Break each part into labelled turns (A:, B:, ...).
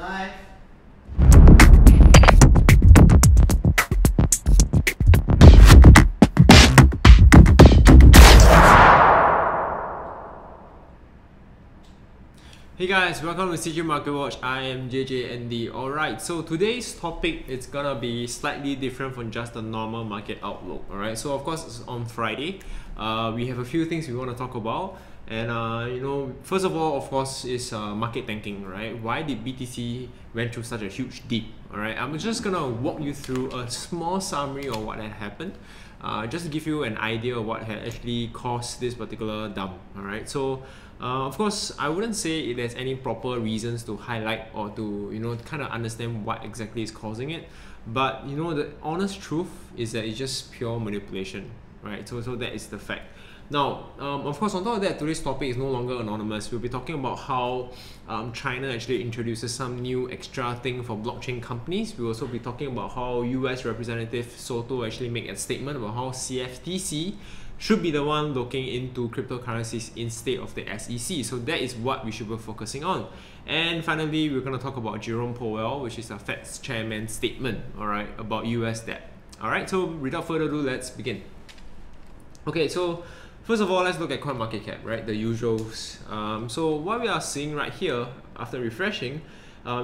A: Live. Hey guys, welcome to CG Market Watch. I am JJND. Alright, so today's topic is gonna be slightly different from just the normal market outlook. Alright, so of course it's on Friday. We have a few things we want to talk about. And first of all, of course, is market tanking, right? Why did BTC went through such a huge dip? Alright, I'm just gonna walk you through a small summary of what had happened. Just to give you an idea of what had actually caused this particular dump. Alright, so of course, I wouldn't say there's any proper reasons to highlight or to kind of understand what exactly is causing it. But the honest truth is that it's just pure manipulation, right? So that is the fact. Now, of course, on top of that, today's topic is no longer anonymous. We'll be talking about how China actually introduces some new extra thing for blockchain companies. We'll also be talking about how US Representative Soto actually made a statement about how CFTC should be the one looking into cryptocurrencies instead of the SEC. So that is what we should be focusing on. And finally, we're going to talk about Jerome Powell, which is the Fed's chairman's statement, all right, about US debt. All right, so without further ado, let's begin. Okay, so first of all, let's look at CoinMarketCap, right? The usuals. So what we are seeing right here after refreshing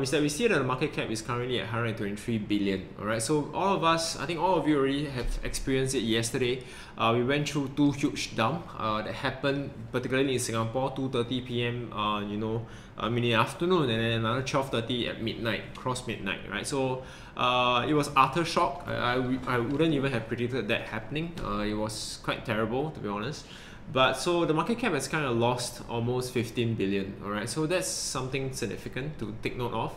A: is that we see that the market cap is currently at 123 billion. All right, so all of us, I think all of you already have experienced it yesterday. We went through two huge dump that happened, particularly in Singapore, 2:30 p.m. In the afternoon, and then another 12:30 at midnight, cross midnight, right? So it was utter shock. I wouldn't even have predicted that happening. It was quite terrible, to be honest. But so the market cap has kind of lost almost 15 billion. All right, so that's something significant to take note of.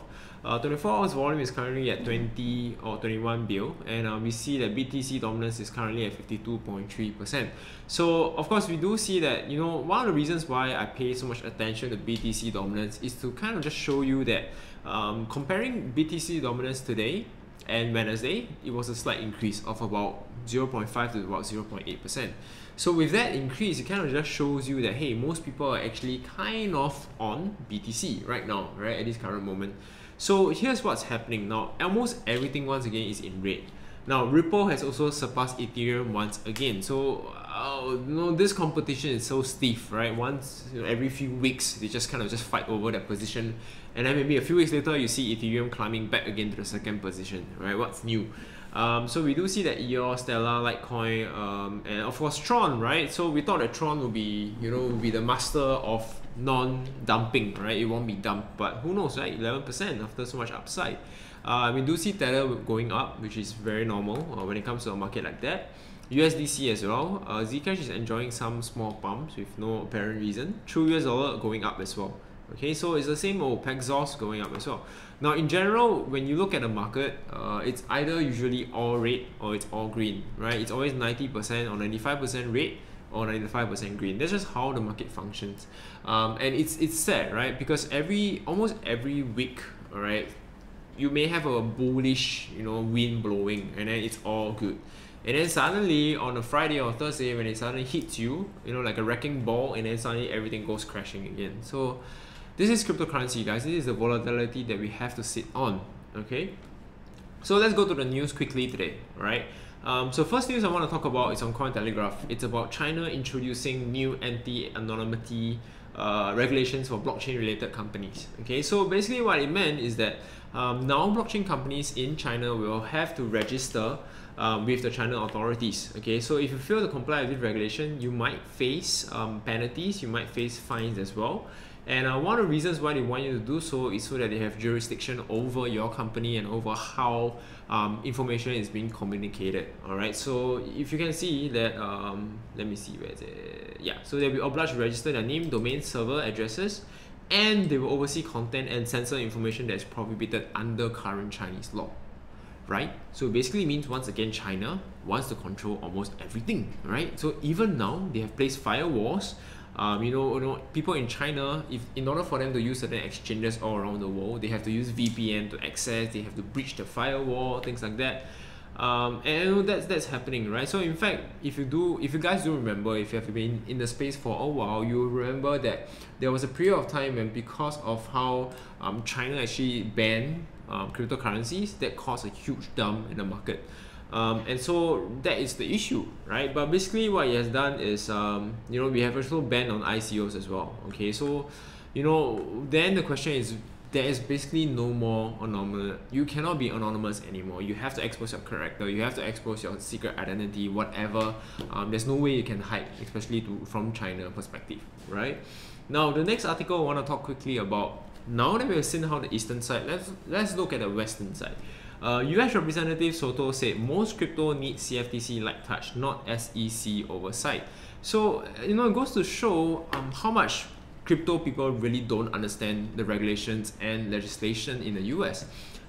A: 24 hours volume is currently at 20 or 21 bill, and we see that BTC dominance is currently at 52.3%. So of course we do see that one of the reasons why I pay so much attention to BTC dominance is to kind of just show you that comparing BTC dominance today and Wednesday, it was a slight increase of about 0.5 to about 0.8%. So with that increase, it kind of just shows you that, hey, most people are actually kind of on BTC right now, right, at this current moment. So here's what's happening now. Almost everything once again is in red. Now Ripple has also surpassed Ethereum once again. So this competition is so stiff, right? Once every few weeks, they just kind of fight over that position, and then maybe a few weeks later, you see Ethereum climbing back again to the second position, right? What's new? So we do see that EOS, Stellar, Litecoin, and of course Tron, right? So we thought that Tron would be, would be the master of non-dumping, right? It won't be dumped, but who knows, right? 11% after so much upside. We do see Tether going up, which is very normal when it comes to a market like that. USDC as well. Zcash is enjoying some small pumps with no apparent reason. True US dollar going up as well. Okay, so it's the same old Paxos going up as well. Now, in general, when you look at the market, it's either usually all red or it's all green, right? It's always 90% or 95% red or 95% green. That's just how the market functions. And it's sad, right? Because almost every week, all right, you may have a bullish, wind blowing, and then it's all good. And then suddenly on a Friday or Thursday, when it suddenly hits you, like a wrecking ball, and then suddenly everything goes crashing again. So this is cryptocurrency, guys. This is the volatility that we have to sit on. Okay, so let's go to the news quickly today. All right. So first news I want to talk about is on Cointelegraph. It's about China introducing new anti-anonymity regulations for blockchain-related companies. Okay, so basically what it meant is that now blockchain companies in China will have to register with the China authorities. Okay, so if you fail to comply with this regulation, you might face penalties, you might face fines as well. And one of the reasons why they want you to do so is so that they have jurisdiction over your company and over how information is being communicated. All right, so if you can see that, let me see, where is it? Yeah, so they'll be obliged to register their name, domain, server addresses, and they will oversee content and censor information that is prohibited under current Chinese law. Right? So it basically means, once again, China wants to control almost everything, right? So even now, they have placed firewalls. People in China, in order for them to use certain exchanges all around the world, they have to use VPN to access, they have to breach the firewall, things like that. And that's happening, right? So in fact, if you guys do remember, if you have been in the space for a while, you remember that there was a period of time when, because of how China actually banned cryptocurrencies, that caused a huge dump in the market. And so that is the issue, right? But basically what it has done is, we have also banned on ICOs as well. Okay, so then the question is, there is basically no more anonymous. You cannot be anonymous anymore. You have to expose your character. You have to expose your secret identity, whatever. There's no way you can hide, especially from China perspective, right? Now, the next article I want to talk quickly about. Now that we've seen how the eastern side, let's look at the western side. US Representative Soto said most crypto needs CFTC light touch, not SEC oversight. So it goes to show how much crypto people really don't understand the regulations and legislation in the US.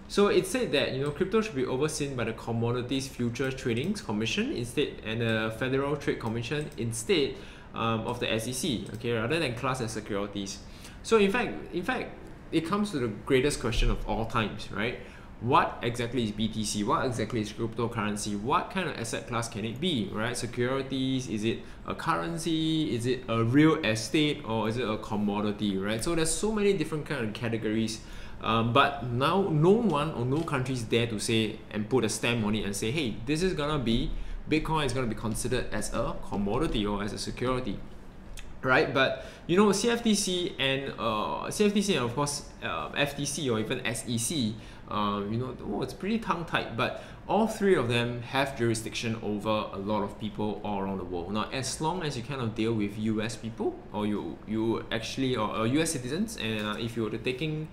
A: So it said that crypto should be overseen by the Commodities Futures Trading Commission instead, and the Federal Trade Commission instead of the SEC, okay, rather than classed as securities. So in fact, it comes to the greatest question of all times, right? What exactly is BTC? What exactly is cryptocurrency? What kind of asset class can it be, right? Securities, is it a currency? Is it a real estate, or is it a commodity, right? So there's so many different kind of categories, but now no one or no countries dare to say and put a stamp on it and say, hey, this is gonna be, Bitcoin is gonna be considered as a commodity or as a security, right? But CFTC and of course FTC or even SEC, it's pretty tongue-tied, but all three of them have jurisdiction over a lot of people all around the world. Now, as long as you kind of deal with US people, or you actually or US citizens, and if you're taking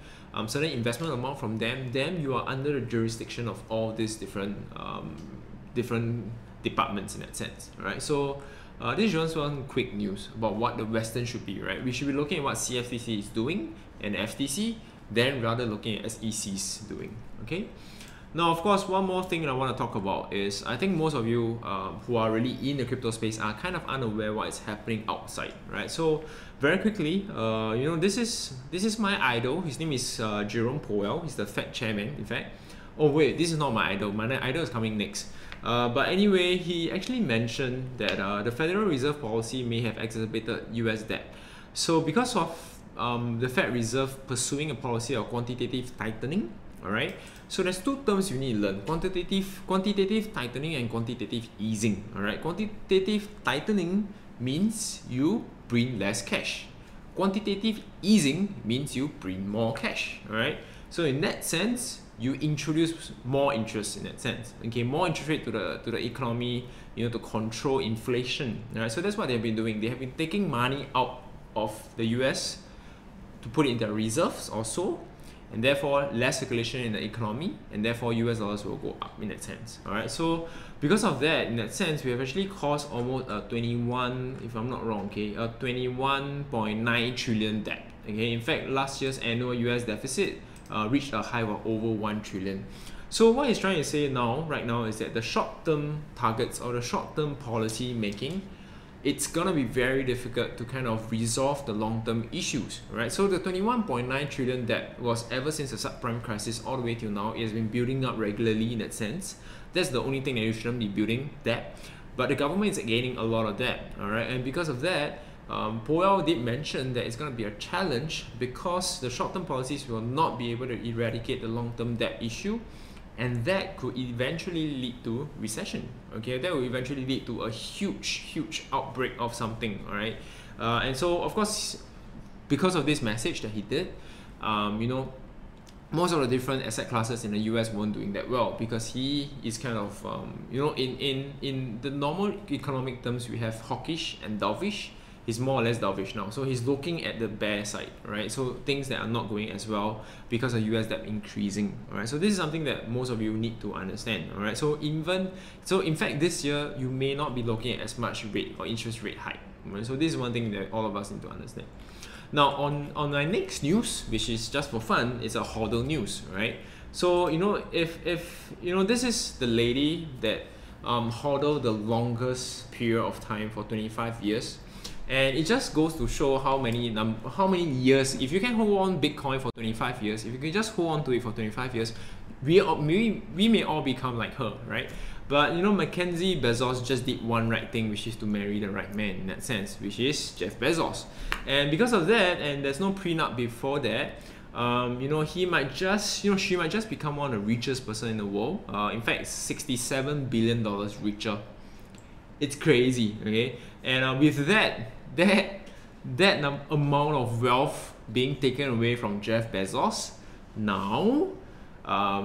A: certain investment amount from them, then you are under the jurisdiction of all these different departments in that sense, right? So this is just one quick news about what the Western should be, right? We should be looking at what CFTC is doing and FTC, then rather looking at SEC's doing, okay? Now, of course, one more thing that I want to talk about is, I think most of you who are really in the crypto space are kind of unaware what is happening outside, right? So very quickly, this is my idol. His name is Jerome Powell. He's the Fed chairman, in fact. Oh wait, this is not my idol. My idol is coming next. But anyway, he actually mentioned that the Federal Reserve policy may have exacerbated US debt. So because of the Fed Reserve pursuing a policy of quantitative tightening, all right? So there's two terms you need to learn: quantitative tightening and quantitative easing, all right? Quantitative tightening means you bring less cash. Quantitative easing means you bring more cash, all right? So in that sense, you introduce more interest in that sense, okay? More interest rate to the economy, to control inflation, all right? So that's what they've been doing. They have been taking money out of the US to put it in their reserves or so, and therefore less circulation in the economy, and therefore US dollars will go up in that sense, all right? So because of that, in that sense, we have actually caused almost a 21, if I'm not wrong, okay, a 21.9 trillion debt, okay? In fact, last year's annual US deficit reached a high of over 1 trillion. So what he's trying to say right now is that the short-term targets or the short-term policy making, it's gonna be very difficult to kind of resolve the long-term issues, right? So the 21.9 trillion debt was, ever since the subprime crisis all the way till now, it has been building up regularly in that sense. That's the only thing that you shouldn't be building, debt. But the government is gaining a lot of debt, all right? And because of that, Powell did mention that it's going to be a challenge because the short-term policies will not be able to eradicate the long-term debt issue, and that could eventually lead to recession, okay? That will eventually lead to a huge outbreak of something, all right? And so, of course, because of this message that he did, most of the different asset classes in the US weren't doing that well, because he is kind of, in the normal economic terms, we have hawkish and dovish. He's more or less dovish now, so he's looking at the bear side, right? So things that are not going as well because of US debt increasing, all right? So this is something that most of you need to understand, all right? So in fact, this year you may not be looking at as much rate or interest rate hike, right? So this is one thing that all of us need to understand. Now on my next news, which is just for fun, it's a HODL news, right? So if this is the lady that HODL the longest period of time for 25 years. And it just goes to show how many years, if you can hold on Bitcoin for 25 years, if you can just hold on to it for 25 years, we may all become like her, right? But you know, Mackenzie Bezos just did one right thing, which is to marry the right man in that sense, which is Jeff Bezos. And because of that, and there's no prenup before that, you know, she might just become one of the richest person in the world. In fact, $67 billion richer. It's crazy, okay? And with that amount of wealth being taken away from Jeff Bezos, now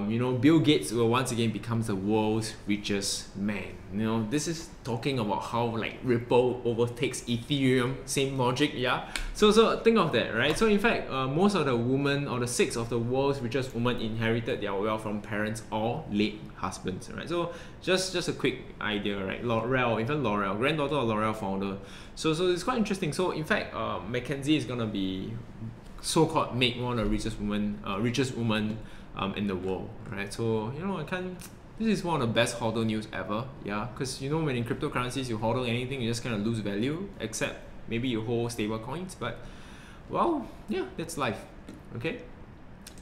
A: you know, Bill Gates will once again become the world's richest man. You know, this is talking about how like Ripple overtakes Ethereum, same logic, yeah. So think of that, right? So in fact, most of the women, or the 6 of the world's richest women, inherited their wealth from parents or late husbands, right? So just a quick idea, right? L'Oreal, granddaughter of L'Oreal founder. So it's quite interesting. So in fact, Mackenzie is gonna be so-called made one of the richest woman in the world, right? So you know, this is one of the best HODL news ever, yeah, because you know, when in cryptocurrencies you HODL anything, you just kind of lose value, except maybe you hold stable coins. But well, yeah, that's life. Okay,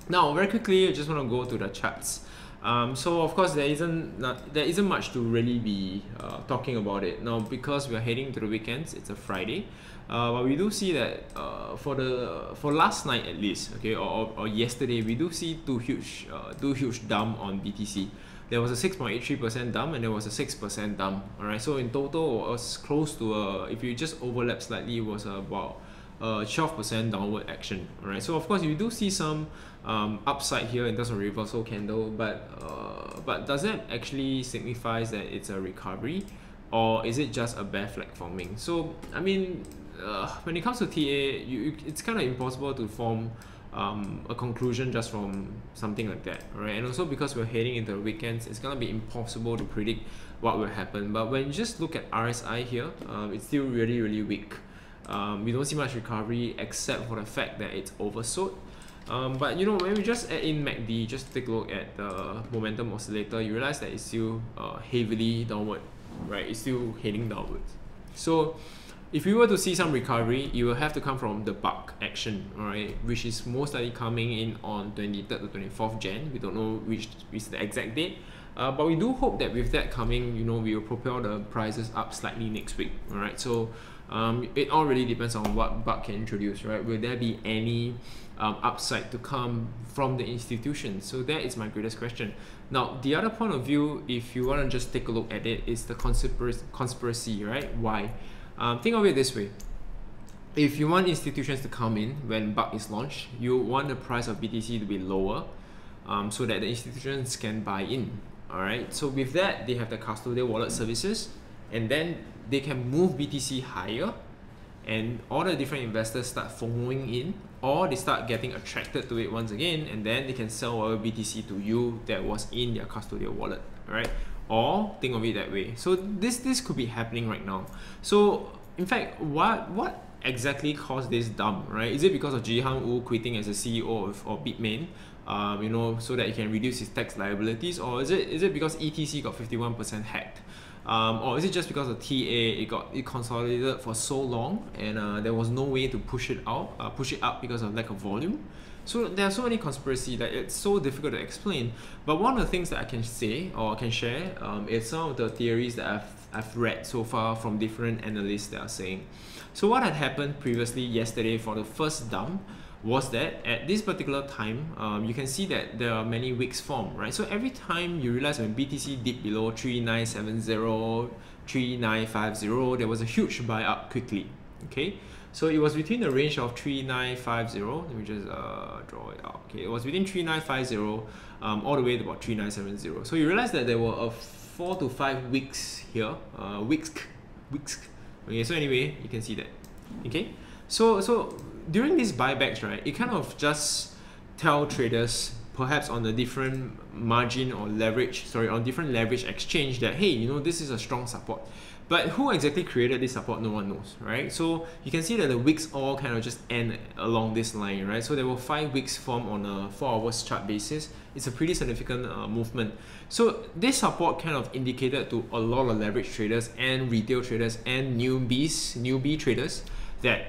A: now very quickly I just want to go to the charts. So of course there isn't much to really be talking about it now, because we are heading to the weekends. It's a Friday, but we do see that for last night at least, okay, or yesterday, we do see two huge dump on BTC. There was a 6.83% dump and there was a 6% dump. All right, so in total it was close to if you just overlap slightly, it was about 12% downward action. All right, so of course you do see some upside here in terms of reversal candle, but does that actually signifies that it's a recovery, or is it just a bear flag forming? So I mean, when it comes to TA, it's kind of impossible to form a conclusion just from something like that, right? And also because we're heading into the weekends, it's gonna be impossible to predict what will happen. But when you just look at RSI here, it's still really weak. We don't see much recovery except for the fact that it's oversold. But you know, when we just add in MACD, just take a look at the momentum oscillator, you realize that it's still heavily downward, right? It's still heading downwards. So if we were to see some recovery, it will have to come from the buck action, alright, which is most likely coming in on 23rd to 24th Jan. We don't know which is the exact date, but we do hope that with that coming, you know, we will propel the prices up slightly next week, alright. So it all really depends on what buck can introduce, right? Will there be any upside to come from the institution? So that is my greatest question. Now, the other point of view, if you want to just take a look at it, is the conspiracy, right? Why? Think of it this way. If you want institutions to come in when buck is launched, you want the price of BTC to be lower, so that the institutions can buy in. Alright, so with that, they have the custodial wallet services, and then they can move BTC higher, and all the different investors start following in, or they start getting attracted to it once again, and then they can sell our BTC to you that was in their custodial wallet, right? Or think of it that way. So this could be happening right now. So in fact, what exactly caused this dump, right? Is it because of Jihan Wu quitting as a CEO of Bitmain, you know, so that he can reduce his tax liabilities, or is it because ETC got 51% hacked? Or is it just because of TA, it consolidated for so long, and there was no way to push it up because of lack of volume? So there are so many conspiracies that it's so difficult to explain. But one of the things that I can say or can share is some of the theories that I've read so far from different analysts that are saying. So what had happened previously yesterday for the first dump was that at this particular time, you can see that there are many wicks formed, right? So every time you realize when BTC dipped below 3970, 3950, there was a huge buy up quickly, okay? So it was between the range of 3950, let me just draw it out, okay? It was between 3950 all the way to about 3970. So you realize that there were 4 to 5 weeks here, wicks. Okay, so anyway, you can see that, okay? So during these buybacks, right, it kind of just tell traders perhaps on a different margin or leverage, on different leverage exchange that, hey, you know, this is a strong support. But who exactly created this support, no one knows, right? So you can see that the wicks all kind of just end along this line, right? So there were 5 wicks formed on a 4 hours chart basis. It's a pretty significant movement. So this support kind of indicated to a lot of leverage traders and retail traders and newbie traders that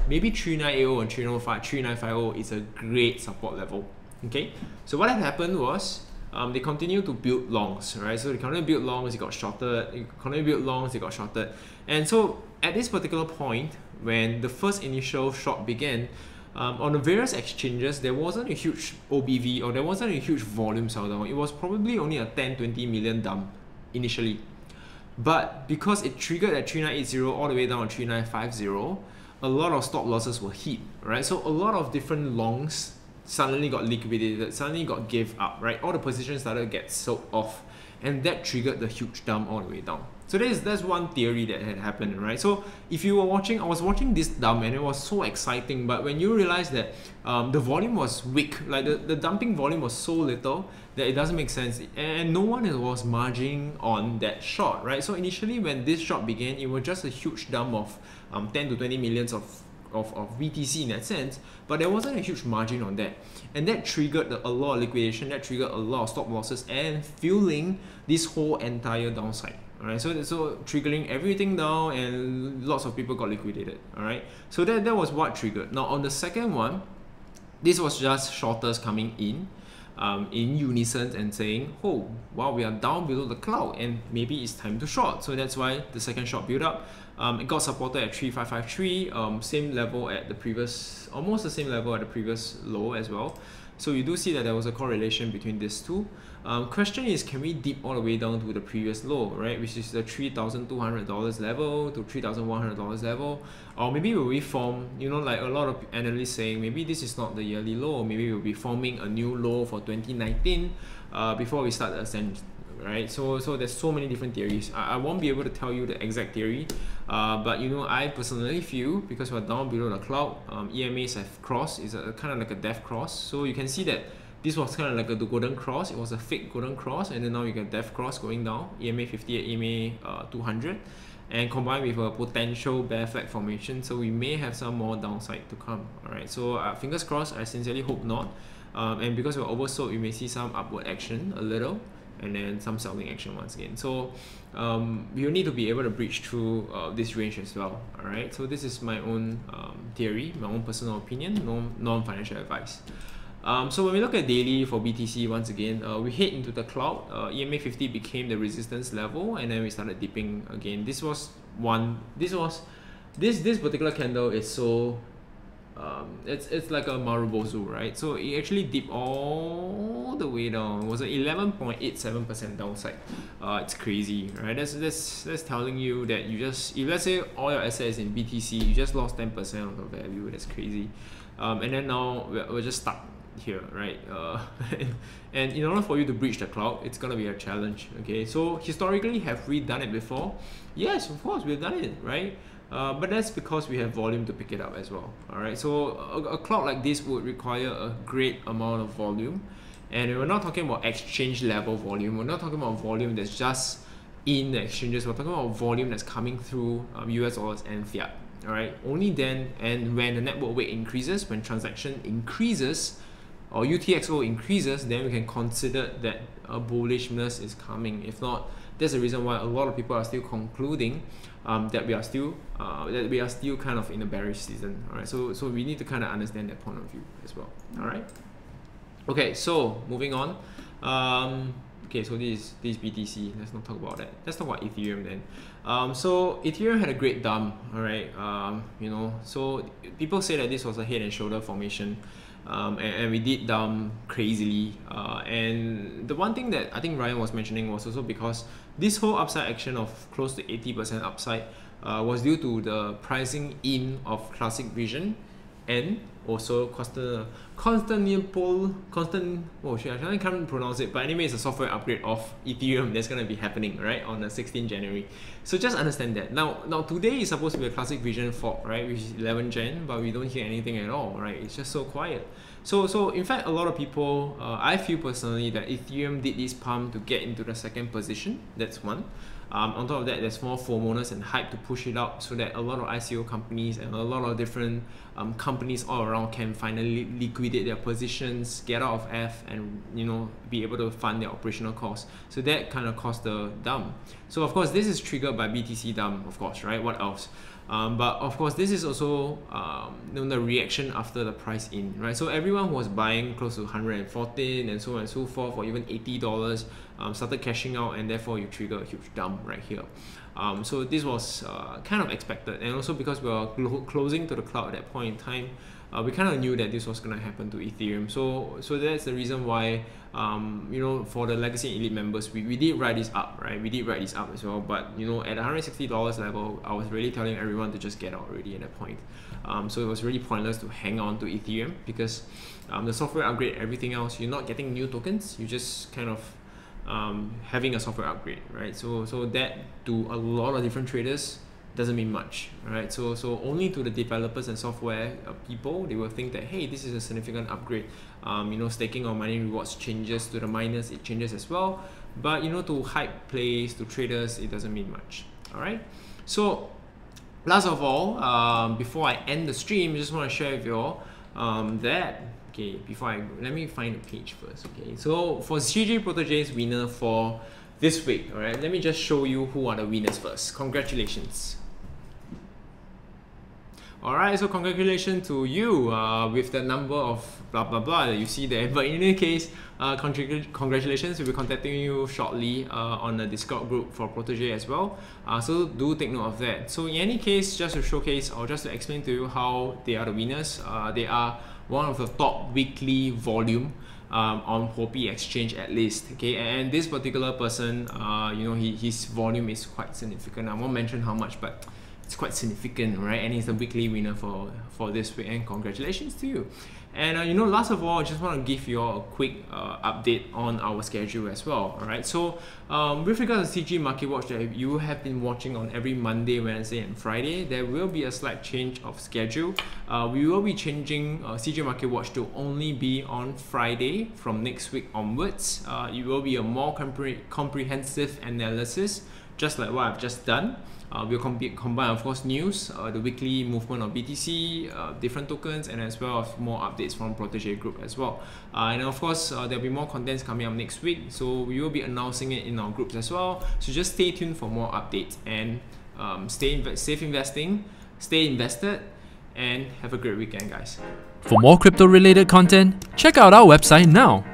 A: maybe 3980 and 3950 is a great support level. Okay, so what had happened was they continued to build longs, right? So they continued to build longs, they got shorted, they continued to build longs, they got shorted. And so at this particular point, when the first initial short began, on the various exchanges, there wasn't a huge OBV or there wasn't a huge volume sell down. It was probably only a 10-20 million dump initially. But because it triggered at 3980 all the way down to 3950, a lot of stop losses were hit, right? So a lot of different longs suddenly got liquidated, suddenly got gave up, right? All the positions started to get sold off, and that triggered the huge dump all the way down. So that's one theory that had happened, right? So if you were watching, I was watching this dump and it was so exciting, but when you realize that the volume was weak, like the dumping volume was so little that it doesn't make sense, and no one was margining on that short, right? So initially when this short began, it was just a huge dump of 10 to 20 millions of BTC in that sense, but there wasn't a huge margin on that, and that triggered a lot of liquidation, that triggered a lot of stop losses and fueling this whole entire downside. Alright, so triggering everything down, and lots of people got liquidated. Alright, so that was what triggered. Now on the second one, this was just shorters coming in unison and saying, oh wow, we are down below the cloud and maybe it's time to short. So that's why the second short build up. It got supported at 3553, same level at the previous, almost the same level at the previous low as well. So you do see that there was a correlation between these two. Question is, can we dip all the way down to the previous low, right? Which is the $3,200 level to $3,100 level, or maybe will we form, you know, like a lot of analysts saying maybe this is not the yearly low, maybe we'll be forming a new low for 2019 before we start the ascent. Right, so there's so many different theories. I won't be able to tell you the exact theory, but you know, I personally feel because we're down below the cloud, EMAs have crossed. It's kind of like a death cross. So you can see that this was kind of like the golden cross. It was a fake golden cross, and then now you get death cross going down, EMA 58, EMA 200, and combined with a potential bear flag formation. So we may have some more downside to come. All right, so fingers crossed. I sincerely hope not. And because we're oversold, you may see some upward action a little, and then some selling action once again. So you need to be able to breach through this range as well. All right, so this is my own theory, my own personal opinion, non-financial advice. So when we look at daily for BTC, once again, we head into the cloud. EMA 50 became the resistance level, and then we started dipping again. This particular candle is so it's like a Marubozu, right? So it actually dipped all the way down. It was an 11.87% downside. It's crazy, right? That's telling you that you just, if let's say all your assets in BTC, you just lost 10% of the value. That's crazy. And then now we're just stuck here, right? And in order for you to breach the cloud, it's gonna be a challenge. Okay, so historically, have we done it before? Yes, of course, we've done it, right? But that's because we have volume to pick it up as well. All right, so a cloud like this would require a great amount of volume, and we're not talking about exchange level volume. We're not talking about volume that's just in the exchanges. We're talking about volume that's coming through US dollars and fiat. All right, only then, and when the network weight increases, when transaction increases, or UTXO increases, then we can consider that a bullishness is coming. If not, that's the reason why a lot of people are still concluding that we are still kind of in a bearish season. All right, so we need to kind of understand that point of view as well. All right. Okay, so moving on. Okay, so this is BTC. Let's not talk about that. Let's talk about Ethereum then. So Ethereum had a great dump. All right. You know, so people say that this was a head and shoulder formation. And we did dump crazily, and the one thing that I think Ryan was mentioning was also because this whole upside action of close to 80% upside was due to the pricing in of Classic Vision and also I can't pronounce it, but anyway, it's a software upgrade of Ethereum that's going to be happening right on the 16th January. So just understand that. Now today is supposed to be a Classic Vision fork, right, which is 11 Jan, but we don't hear anything at all, right? It's just so quiet. So in fact, a lot of people, I feel personally that Ethereum did this pump to get into the second position. That's one. On top of that, there's more FOMOness and hype to push it up so that a lot of ICO companies and a lot of different companies all around can finally liquidate their positions, get out of F, and be able to fund their operational costs. So that kind of caused the dump. So of course this is triggered by BTC dump, of course, right? What else? But of course this is also the reaction after the price in, right? So everyone was buying close to 114 and so on and so forth, or even $80, started cashing out, and therefore you trigger a huge dump right here. So this was kind of expected, and also because we were closing to the cloud at that point in time, we kind of knew that this was going to happen to Ethereum. So that's the reason why for the legacy and elite members, we did write this up, right? We did write this up as well, but at $160 level, I was really telling everyone to just get out already at that point. So it was really pointless to hang on to Ethereum, because the software upgrade, everything else, you're not getting new tokens, you just kind of having a software upgrade, right? So that to a lot of different traders doesn't mean much, right? So only to the developers and software people, they will think that, hey, this is a significant upgrade. Staking or mining rewards changes to the miners, it changes as well. But to hype plays, to traders, it doesn't mean much. All right. So last of all, before I end the stream, I just want to share with you all that. Okay, let me find the page first. Okay, so for CJ Protégé's winner for this week, all right, let me just show you who are the winners first. Congratulations. All right, so congratulations to you with the number of blah blah blah that you see there. But in any case, congratulations. We'll be contacting you shortly on the Discord group for Protégé as well. So do take note of that. So in any case, just to showcase or just to explain to you how they are the winners, they are one of the top weekly volume on Huobi exchange at least. Okay, and this particular person, his volume is quite significant. I won't mention how much, but it's quite significant, right? And he's the weekly winner for this week, and congratulations to you. And last of all, I just want to give you all a quick update on our schedule as well. All right, so with regards to CG Market Watch that you have been watching on every Monday, Wednesday, and Friday, there will be a slight change of schedule. We will be changing CG Market Watch to only be on Friday from next week onwards. It will be a more comprehensive analysis, just like what I've just done. We'll combine, of course, news, the weekly movement of BTC, different tokens, and as well as more updates from Protégé group as well. And of course, there'll be more contents coming up next week, so we will be announcing it in our groups as well. So just stay tuned for more updates, and safe investing, stay invested, and have a great weekend, guys.
B: For more crypto-related content, check out our website now.